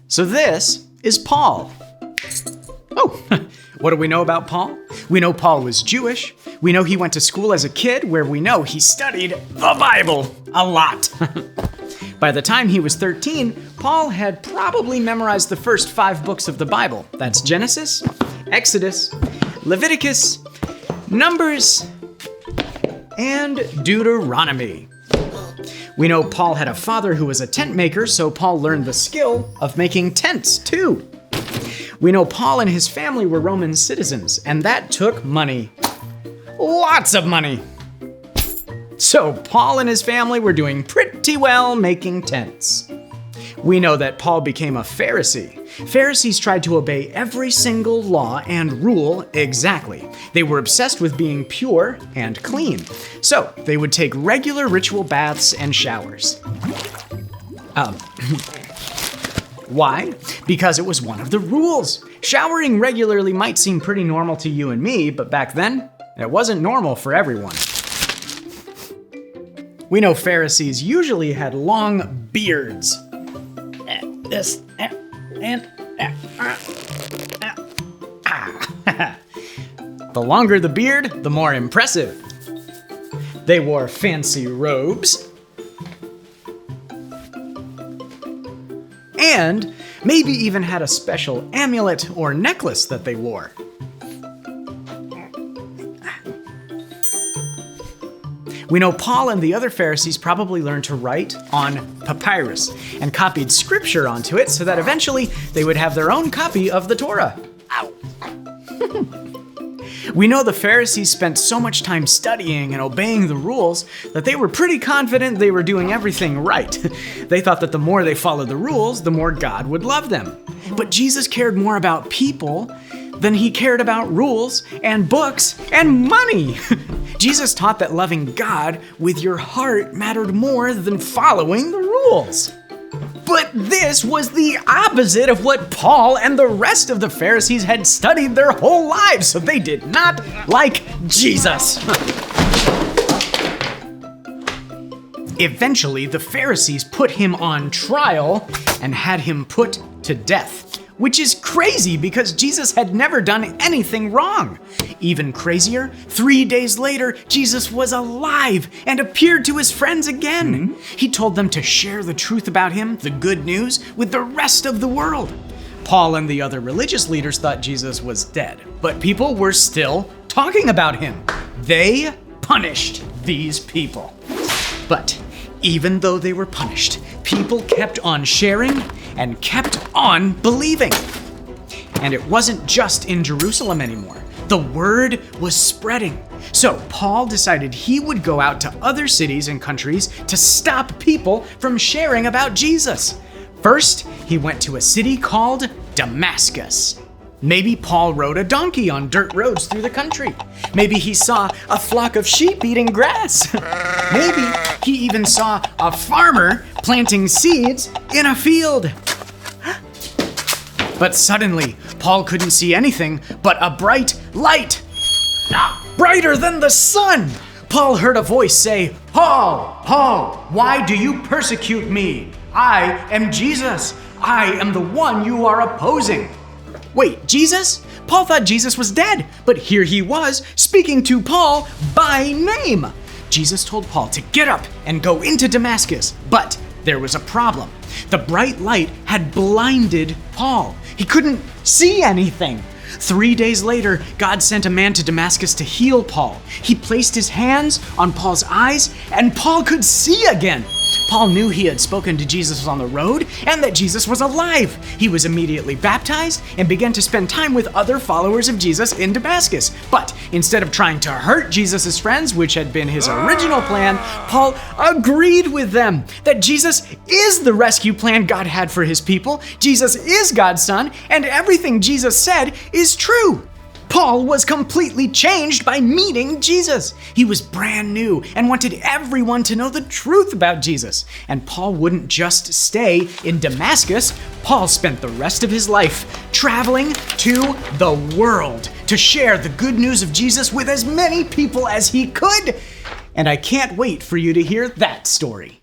So this is Paul. Oh, what do we know about Paul? We know Paul was Jewish. We know he went to school as a kid, where we know he studied the Bible a lot. By the time he was 13, Paul had probably memorized the first 5 books of the Bible. That's Genesis, Exodus, Leviticus, Numbers, and Deuteronomy. We know Paul had a father who was a tent maker, so Paul learned the skill of making tents too. We know Paul and his family were Roman citizens, and that took money. Lots of money. So Paul and his family were doing pretty well making tents. We know that Paul became a Pharisee. Pharisees tried to obey every single law and rule exactly. They were obsessed with being pure and clean. So they would take regular ritual baths and showers. Why? Because it was one of the rules. Showering regularly might seem pretty normal to you and me, but back then, it wasn't normal for everyone. We know Pharisees usually had long beards. The longer the beard, the more impressive. They wore fancy robes. And maybe even had a special amulet or necklace that they wore. We know Paul and the other Pharisees probably learned to write on papyrus and copied scripture onto it so that eventually they would have their own copy of the Torah. Ow. We know the Pharisees spent so much time studying and obeying the rules that they were pretty confident they were doing everything right. They thought that the more they followed the rules, the more God would love them. But Jesus cared more about people than he cared about rules and books and money. Jesus taught that loving God with your heart mattered more than following the rules. But this was the opposite of what Paul and the rest of the Pharisees had studied their whole lives, so they did not like Jesus. Eventually, the Pharisees put him on trial and had him put to death, which is crazy because Jesus had never done anything wrong. Even crazier, 3 days later, Jesus was alive and appeared to his friends again. He told them to share the truth about him, the good news, with the rest of the world. Paul and the other religious leaders thought Jesus was dead, but people were still talking about him. They punished these people. But even though they were punished, people kept on sharing and kept on believing. And it wasn't just in Jerusalem anymore. The word was spreading. So Paul decided he would go out to other cities and countries to stop people from sharing about Jesus. First, he went to a city called Damascus. Maybe Paul rode a donkey on dirt roads through the country. Maybe he saw a flock of sheep eating grass. Maybe he even saw a farmer planting seeds in a field. But suddenly, Paul couldn't see anything but a bright light. Brighter than the sun! Paul heard a voice say, "Paul, Paul, why do you persecute me? I am Jesus. I am the one you are opposing." Wait, Jesus? Paul thought Jesus was dead, but here he was, speaking to Paul by name. Jesus told Paul to get up and go into Damascus, but there was a problem. The bright light had blinded Paul. He couldn't see anything. 3 days later, God sent a man to Damascus to heal Paul. He placed his hands on Paul's eyes, and Paul could see again. Paul knew he had spoken to Jesus on the road and that Jesus was alive. He was immediately baptized and began to spend time with other followers of Jesus in Damascus. But instead of trying to hurt Jesus' friends, which had been his original plan, Paul agreed with them that Jesus is the rescue plan God had for his people. Jesus is God's son, and everything Jesus said is true. Paul was completely changed by meeting Jesus. He was brand new and wanted everyone to know the truth about Jesus. And Paul wouldn't just stay in Damascus. Paul spent the rest of his life traveling to the world to share the good news of Jesus with as many people as he could. And I can't wait for you to hear that story.